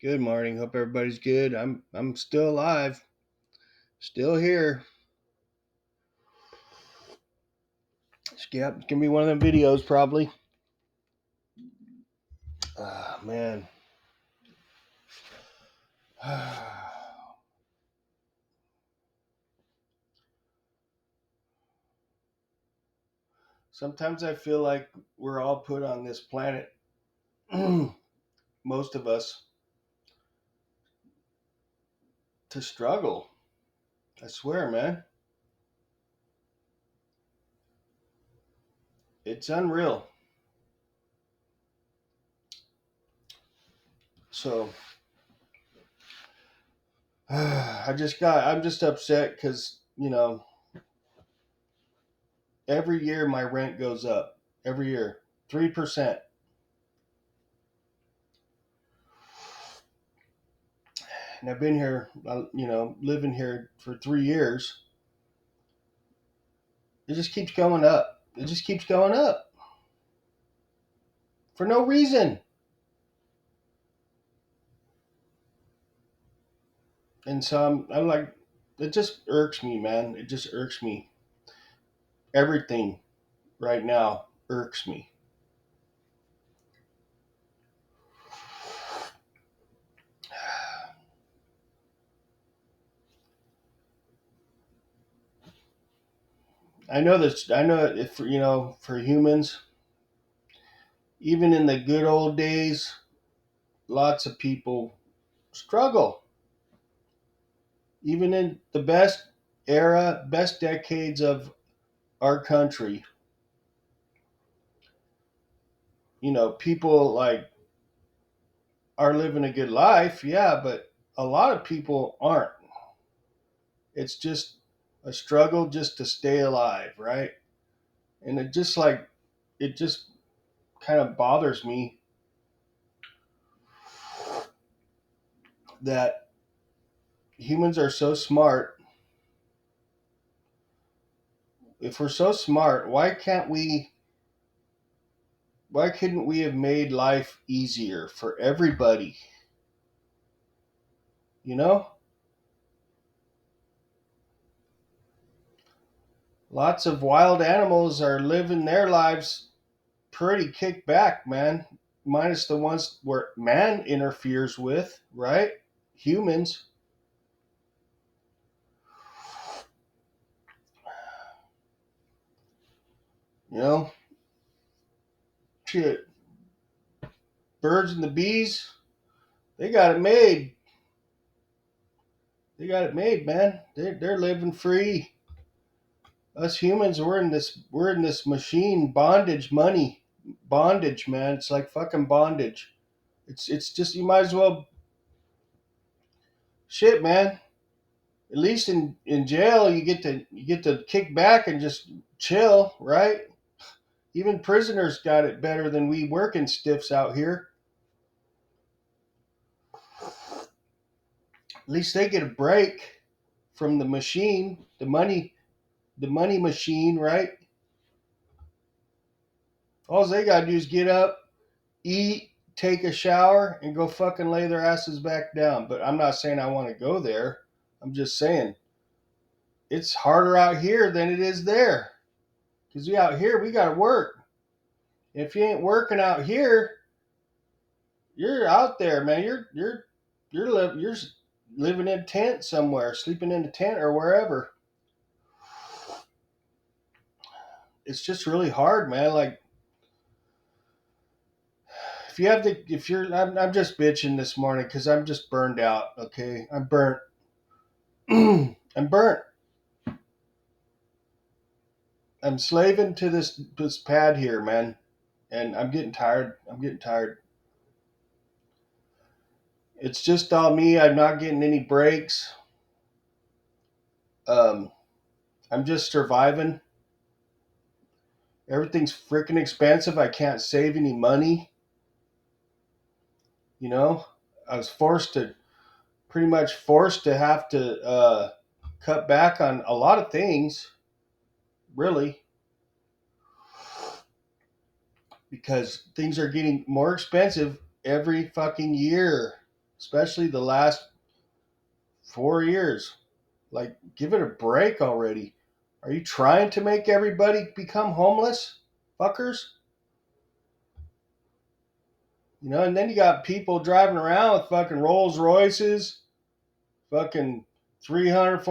Good morning. Hope everybody's good. I'm still alive. Still here. Yep, it's gonna be one of them videos probably. Ah, man. Sometimes I feel like we're all put on this planet, most of us, to struggle. I swear, man. It's unreal. So I'm just upset because, every year my rent goes up. Every year. 3%. And I've been here, living here for 3 years. It just keeps going up. It just keeps going up for no reason. And so I'm like, it just irks me, man. It just irks me. Everything right now irks me. I know this. I know if for humans, even in the good old days, lots of people struggle. Even in the best era, best decades of our country, people like are living a good life, yeah, but a lot of people aren't. It's just a struggle just to stay alive, right? And it just kind of bothers me that humans are so smart. If we're so smart, why couldn't we have made life easier for everybody? You know? Lots of wild animals are living their lives pretty kicked back, man. Minus the ones where man interferes with, right? Humans, you know, shit. Birds and the bees, they got it made. They got it made, man. They're living free. Us humans, we're in this machine bondage, man. It's like fucking bondage. It's just you might as well shit, man. At least in jail you get to kick back and just chill, right? Even prisoners got it better than we working stiffs out here. At least they get a break from the machine, the money machine, right? All they gotta do is get up, eat, take a shower, and go fucking lay their asses back down. But I'm not saying I want to go there. I'm just saying it's harder out here than it is there. Because we out here, we gotta work. If you ain't working out here, you're out there, man. You're living in a tent somewhere, sleeping in a tent or wherever. It's just really hard, man. Like if you're I'm just bitching this morning because I'm just burned out. Okay, I'm burnt. I'm burnt. I'm slaving to this pad here, man, and I'm getting tired. I'm getting tired. It's just all me. I'm not getting any breaks. Um, I'm just surviving. Everything's freaking expensive. I can't save any money. You know, I was pretty much forced to have to cut back on a lot of things, really, because things are getting more expensive every fucking year. especially the last 4 years. Like, give it a break already. Are you trying to make everybody become homeless? Fuckers? And then you got people driving around with fucking Rolls Royces, fucking $300,000,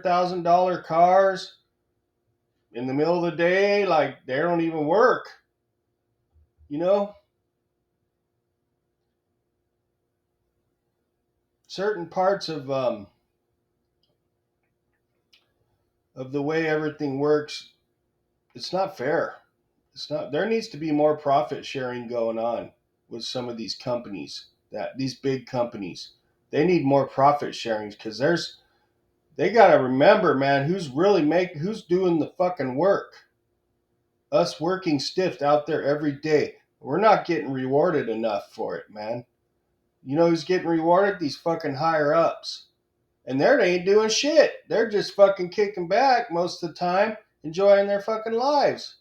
$400,000 cars in the middle of the day, like they don't even work. You know, certain parts of the way everything works, it's not fair. It's not. There needs to be more profit sharing going on with some of these companies. That these big companies, they need more profit sharing because they got to remember, man, who's doing the fucking work. Us working stiff out there every day. We're not getting rewarded enough for it, man. You know who's getting rewarded? These fucking higher ups. And they ain't doing shit. They're just fucking kicking back most of the time, enjoying their fucking lives.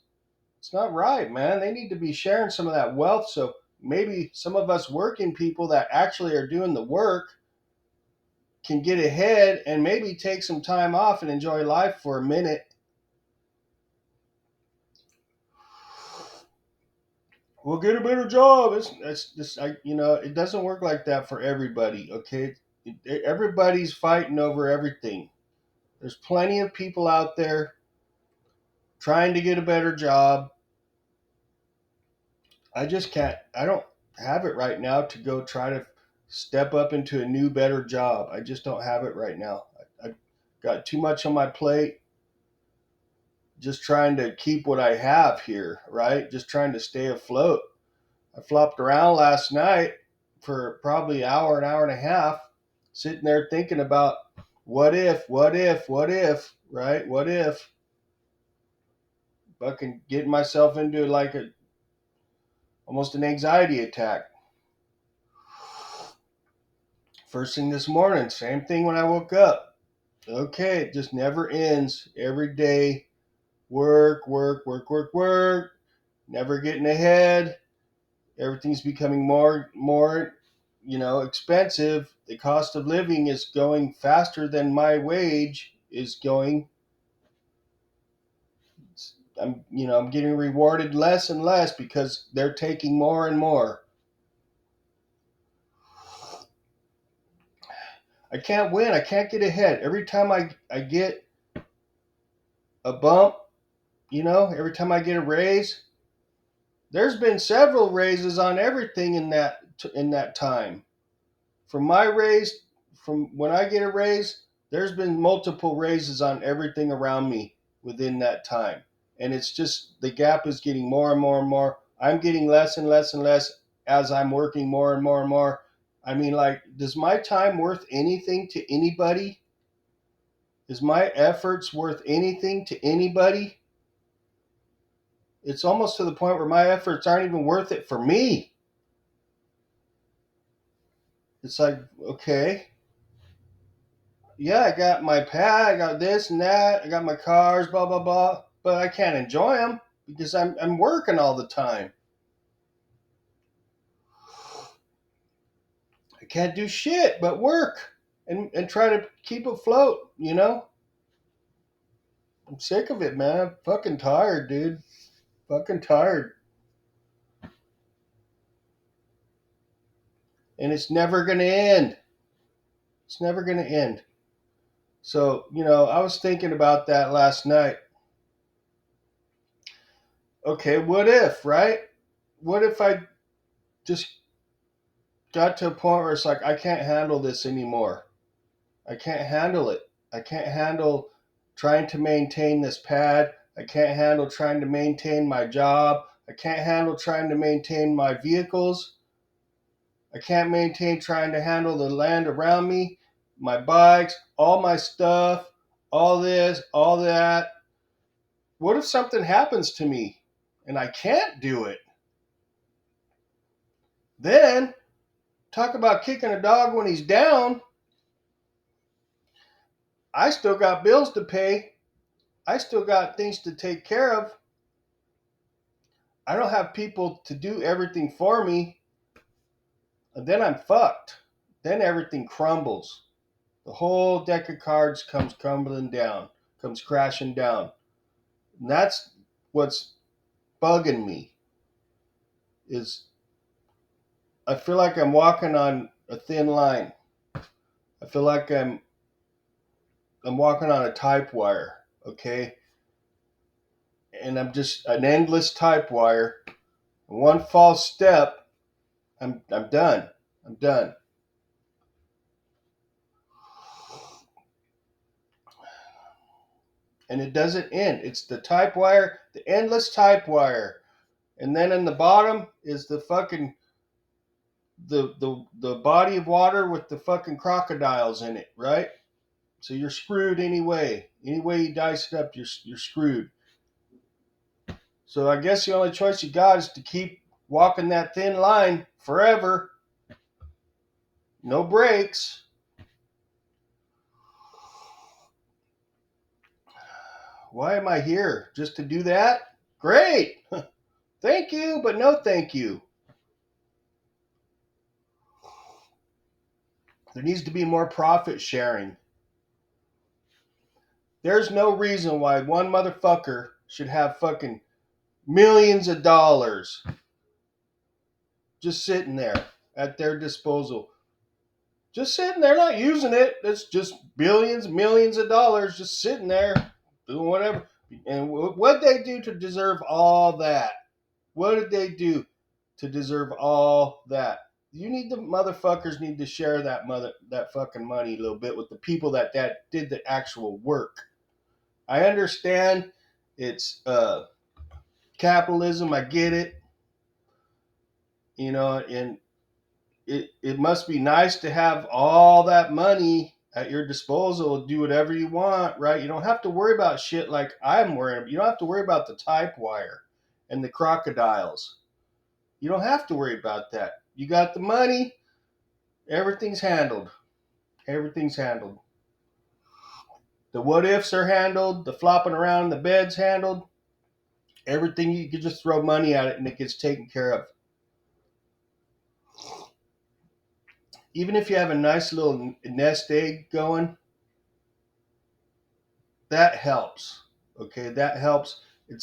It's not right, man. They need to be sharing some of that wealth so maybe some of us working people that actually are doing the work can get ahead and maybe take some time off and enjoy life for a minute. We'll get a better job. It's just, it doesn't work like that for everybody, okay? Everybody's fighting over everything. There's plenty of people out there trying to get a better job. I just can't, I don't have it right now to go try to step up into a new, better job. I just don't have it right now. I got too much on my plate just trying to keep what I have here, right? Just trying to stay afloat. I flopped around last night for probably an hour and a half, sitting there thinking about what if, right? What if fucking getting myself into like almost an anxiety attack. First thing this morning, same thing when I woke up. Okay, it just never ends. Every day, work, work, work, work, work. Never getting ahead. Everything's becoming more, expensive. The cost of living is going faster than my wage is going. I'm getting rewarded less and less because they're taking more and more. I can't win. I can't get ahead. Every time I get a bump, every time I get a raise, there's been several raises on everything in that time. From my raise, from when I get a raise, there's been multiple raises on everything around me within that time. And it's just the gap is getting more and more and more. I'm getting less and less and less as I'm working more and more and more. I mean, like, does my time worth anything to anybody? Is my efforts worth anything to anybody? It's almost to the point where my efforts aren't even worth it for me. It's like, okay, yeah, I got my pad, I got this and that, I got my cars, blah blah blah, but I can't enjoy them because I'm working all the time. I can't do shit but work and try to keep afloat. I'm sick of it, man. I'm fucking tired, dude. Fucking tired, and it's never gonna end. It's never gonna end. So I was thinking about that last night. Okay, what if, right? What if I just got to a point where it's like I can't handle this anymore. I can't handle it. I can't handle trying to maintain this pad. I can't handle trying to maintain my job. I can't handle trying to maintain my vehicles. I can't maintain trying to handle the land around me, my bikes, all my stuff, all this, all that. What if something happens to me and I can't do it? Then talk about kicking a dog when he's down. I still got bills to pay. I still got things to take care of. I don't have people to do everything for me. And then I'm fucked. then everything crumbles. The whole deck of cards comes crumbling down, comes crashing down. And that's what's bugging me is I feel like I'm walking on a thin line. I feel like I'm walking on a type wire, okay? And I'm just an endless type wire. One false step, I'm done. I'm done. And it doesn't end. It's the type wire, the endless type wire. And then in the bottom is the fucking the body of water with the fucking crocodiles in it, right? So you're screwed anyway. Any way you dice it up, you're screwed. So I guess the only choice you got is to keep walking that thin line forever. No breaks. Why am I here? Just to do that? Great. Thank you, but no thank you. There needs to be more profit sharing. There's no reason why one motherfucker should have fucking millions of dollars just sitting there at their disposal. Just sitting there, not using it. It's just billions, millions of dollars just sitting there doing whatever. And what did they do to deserve all that? What did they do to deserve all that? You need the motherfuckers need to share that fucking money a little bit with the people that did the actual work. I understand it's capitalism. I get it. And it must be nice to have all that money at your disposal, do whatever you want, right? You don't have to worry about shit like I'm worrying about. You don't have to worry about the type wire and the crocodiles. You don't have to worry about that. You got the money, everything's handled. Everything's handled. The what ifs are handled, the flopping around in the bed's handled. Everything, you can just throw money at it and it gets taken care of. Even if you have a nice little nest egg going, that helps. Okay, that helps.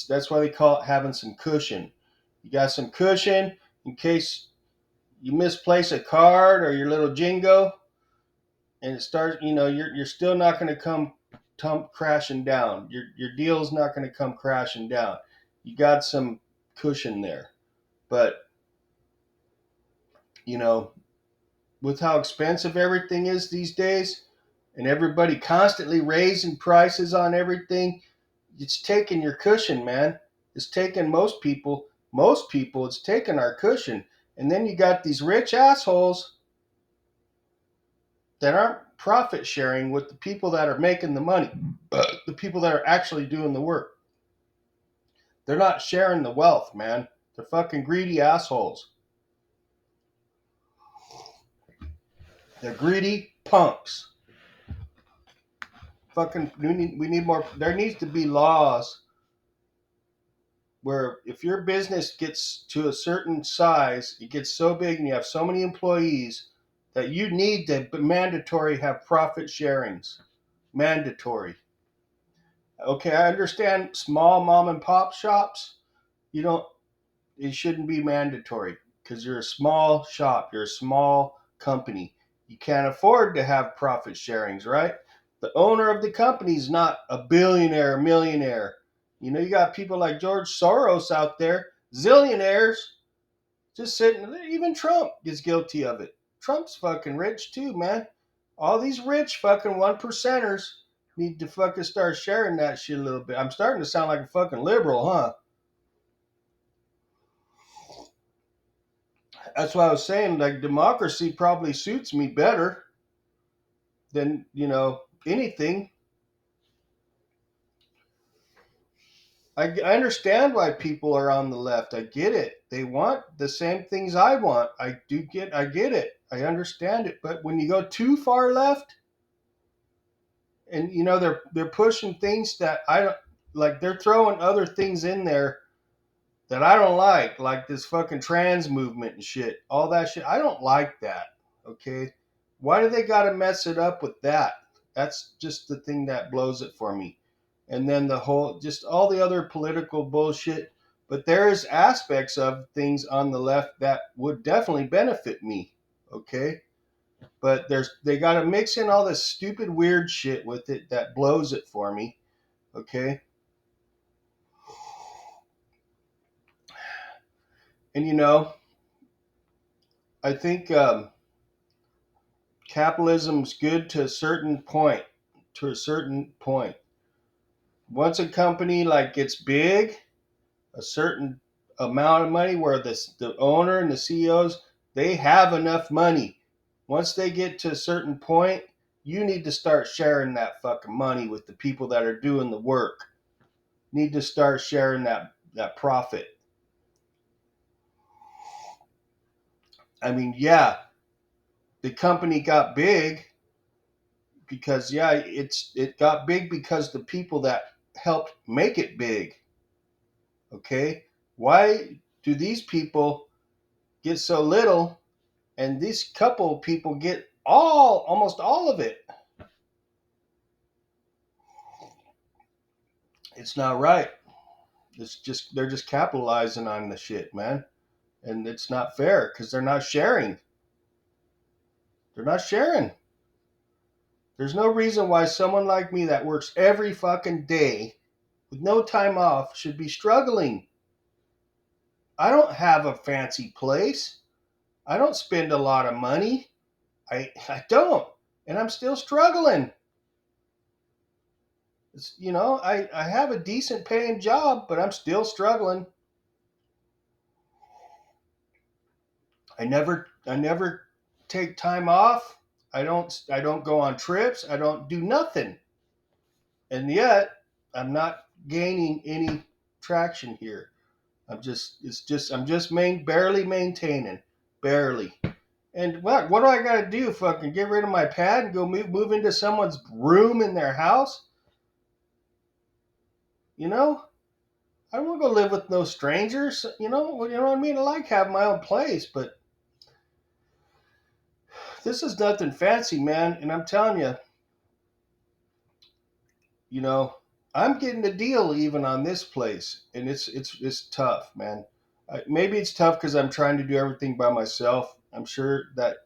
That's why they call it having some cushion. You got some cushion in case you misplace a card or your little jingo, and it starts. You're still not going to come crashing down. Your deal's not going to come crashing down. You got some cushion there, but you know with how expensive everything is these days, and everybody constantly raising prices on everything, it's taking your cushion, man. It's taking most people, it's taking our cushion. And then you got these rich assholes that aren't profit sharing with the people that are making the money, the people that are actually doing the work. They're not sharing the wealth, man. They're fucking greedy assholes. They're greedy punks. Fucking, we need more. There needs to be laws where if your business gets to a certain size, it gets so big and you have so many employees that you need to mandatory have profit sharings. Mandatory. Okay, I understand small mom and pop shops. You don't. It shouldn't be mandatory because you're a small shop. You're a small company. You can't afford to have profit sharings, right? The owner of the company is not a billionaire, millionaire. You got people like George Soros out there, zillionaires, just sitting. Even Trump is guilty of it. Trump's fucking rich too, man. All these rich fucking one percenters need to fucking start sharing that shit a little bit. I'm starting to sound like a fucking liberal, huh? That's why I was saying, like, democracy probably suits me better than, anything. I understand why people are on the left. I get it. They want the same things I want. I get it. I understand it. But when you go too far left, and they're pushing things that I don't like, they're throwing other things in there that I don't like this fucking trans movement and shit. All that shit. I don't like that. Okay? Why do they got to mess it up with that? That's just the thing that blows it for me. And then the whole, just all the other political bullshit. But there's aspects of things on the left that would definitely benefit me. Okay. But they got to mix in all this stupid, weird shit with it that blows it for me. Okay. And I think capitalism's good to a certain point. To a certain point. Once a company like gets big, a certain amount of money where the owner and the CEOs, they have enough money. Once they get to a certain point, you need to start sharing that fucking money with the people that are doing the work. Need to start sharing that profit. I mean, yeah, the company got big because it got big because the people that helped make it big. Okay? Why do these people get so little and these couple people get almost all of it? It's not right. They're just capitalizing on the shit, man. And it's not fair because they're not sharing. They're not sharing. There's no reason why someone like me that works every fucking day with no time off should be struggling. I don't have a fancy place. I don't spend a lot of money. I don't. And I'm still struggling. I have a decent paying job, but I'm still struggling. I never take time off. I don't go on trips. I don't do nothing. And yet I'm not gaining any traction here. I'm just barely maintaining. Barely. And what do I got to do? Fucking get rid of my pad and go move into someone's room in their house? You know? I don't want to go live with no strangers. You know what I mean? I like having my own place, but this is nothing fancy, man. And I'm telling you, you know, I'm getting a deal even on this place, and it's tough, man. Maybe it's tough because I'm trying to do everything by myself. I'm sure that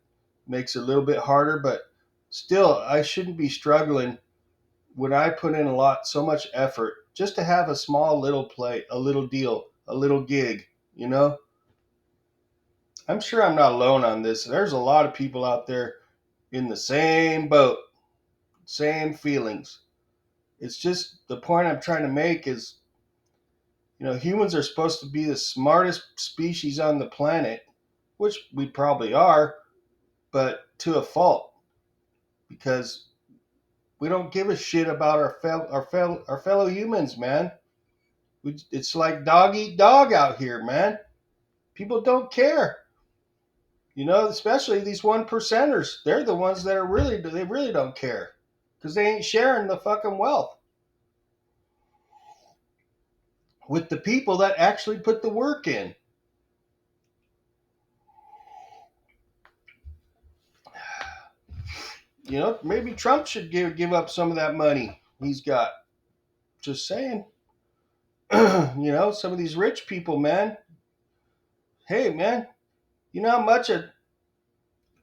makes it a little bit harder, but still, I shouldn't be struggling when I put in so much effort just to have a small little play, a little deal, a little gig. You know, I'm sure I'm not alone on this. There's a lot of people out there in the same boat, same feelings. It's just the point I'm trying to make is, humans are supposed to be the smartest species on the planet, which we probably are, but to a fault, because we don't give a shit about our fellow humans, man. It's like dog eat dog out here, man. People don't care. Especially these one percenters. They're the ones that they really don't care because they ain't sharing the fucking wealth with the people that actually put the work in. Maybe Trump should give up some of that money he's got. Just saying. Some of these rich people, man. Hey, man, you know how much a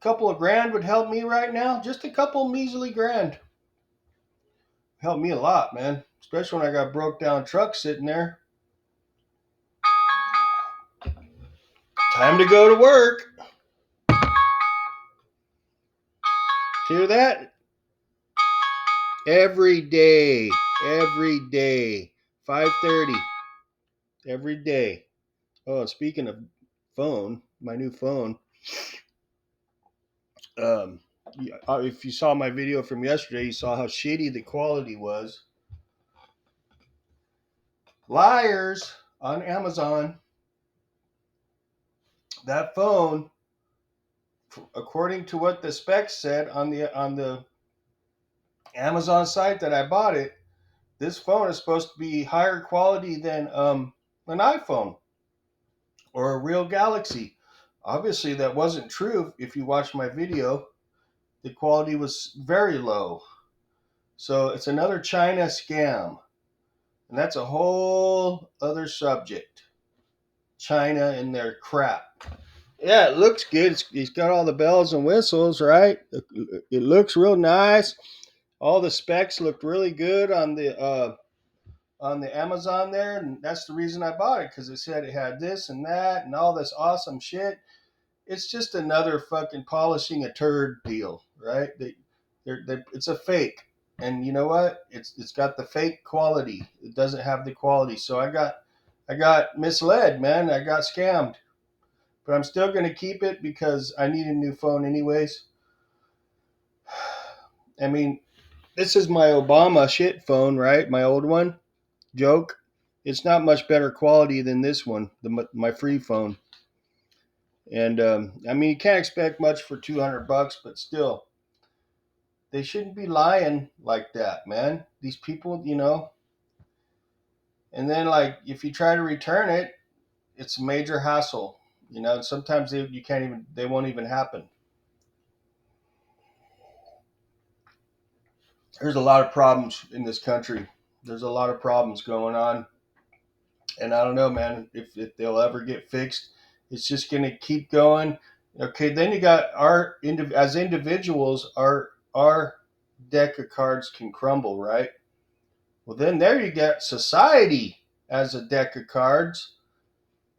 couple of grand would help me right now? Just a couple measly grand. Help me a lot, man. Especially when I got broke down truck sitting there. Time to go to work. Hear that? Every day. Every day. 5:30. Every day. Oh, speaking of phone, my new phone. If you saw my video from yesterday, you saw how shitty the quality was. Liars on Amazon. That phone, according to what the specs said on the Amazon site that I bought it, this phone is supposed to be higher quality than an iPhone or a real Galaxy. Obviously, that wasn't true if you watched my video. the quality was very low. So it's another China scam. And that's a whole other subject. China and their crap. Yeah, it looks good. It's got all the bells and whistles, right? It looks real nice. All the specs looked really good on the Amazon there, and that's the reason I bought it, because it said it had this and that and all this awesome shit. It's just another fucking polishing a turd deal, right? It's a fake, and you know what? It's got the fake quality. It doesn't have the quality. So I got misled, man. I got scammed, but I'm still gonna keep it because I need a new phone anyways. I mean, this is my Obama shit phone, right? My old one. Joke. It's not much better quality than this one, my free phone. And I mean, you can't expect much for $200, but still, they shouldn't be lying like that, man. These people, you know. And then, like, if you try to return it, it's a major hassle. You know, sometimes you can't even. They won't even happen. There's a lot of problems in this country. There's a lot of problems going on, and I don't know, man, if they'll ever get fixed. It's just going to keep going. Okay, then you got as individuals, our deck of cards can crumble, right? Well, then there you get society as a deck of cards.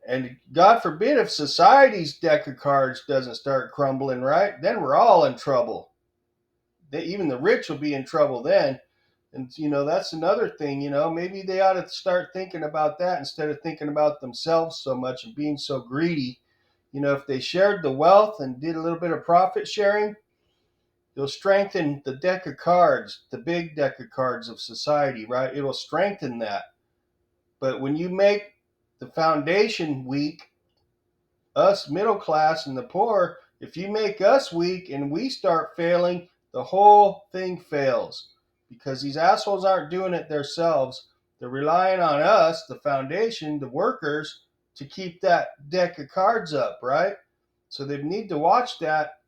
And God forbid if society's deck of cards doesn't start crumbling, right? Then we're all in trouble. Even the rich will be in trouble then. And, you know, that's another thing, you know, maybe they ought to start thinking about that instead of thinking about themselves so much and being so greedy. You know, if they shared the wealth and did a little bit of profit sharing, it'll strengthen the deck of cards, the big deck of cards of society, right? It'll strengthen that. But when you make the foundation weak, us middle class and the poor, if you make us weak and we start failing, the whole thing fails. Because these assholes aren't doing it themselves. They're relying on us, the foundation, the workers, to keep that deck of cards up, right? So they need to watch that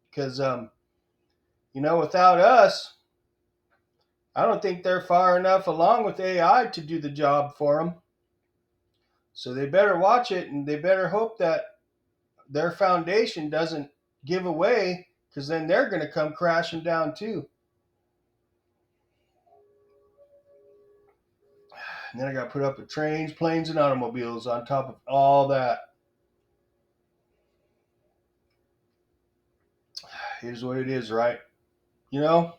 because, you know, without us, I don't think they're far enough along with AI to do the job for them. So they better watch it, and they better hope that their foundation doesn't give away, because then they're going to come crashing down too. And then I got to put up with trains, planes, and automobiles on top of all that. Here's what it is, right? You know,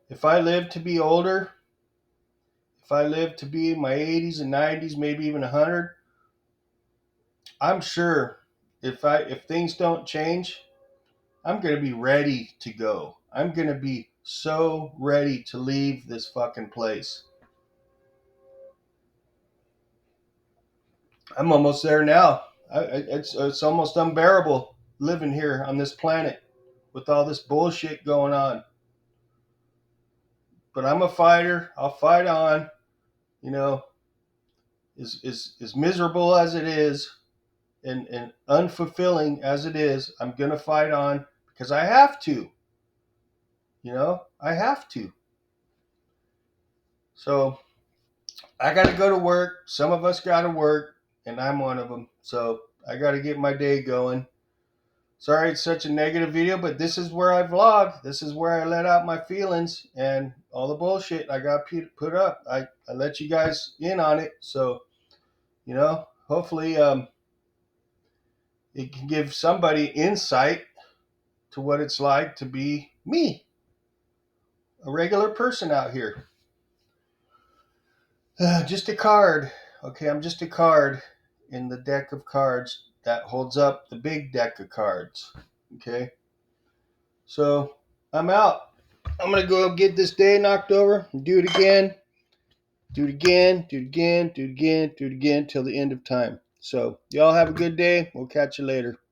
if I live to be older, if I live to be in my 80s and 90s, maybe even 100, I'm sure if things don't change, I'm going to be ready to go. I'm going to be so ready to leave this fucking place. I'm almost there now. It's almost unbearable living here on this planet with all this bullshit going on. But I'm a fighter. I'll fight on. You know, as miserable as it is and unfulfilling as it is, I'm going to fight on because I have to. You know, I have to. So I got to go to work. Some of us got to work, and I'm one of them. So I got to get my day going. Sorry it's such a negative video, but this is where I vlog. This is where I let out my feelings and all the bullshit I got put up. I let you guys in on it. So, you know, hopefully it can give somebody insight to what it's like to be me, a regular person out here. Just a card. Okay, I'm just a card in the deck of cards that holds up the big deck of cards. Okay? So, I'm out. I'm going to go get this day knocked over and do it again. Do it again, do it again, do it again, do it again till the end of time. So, y'all have a good day. We'll catch you later.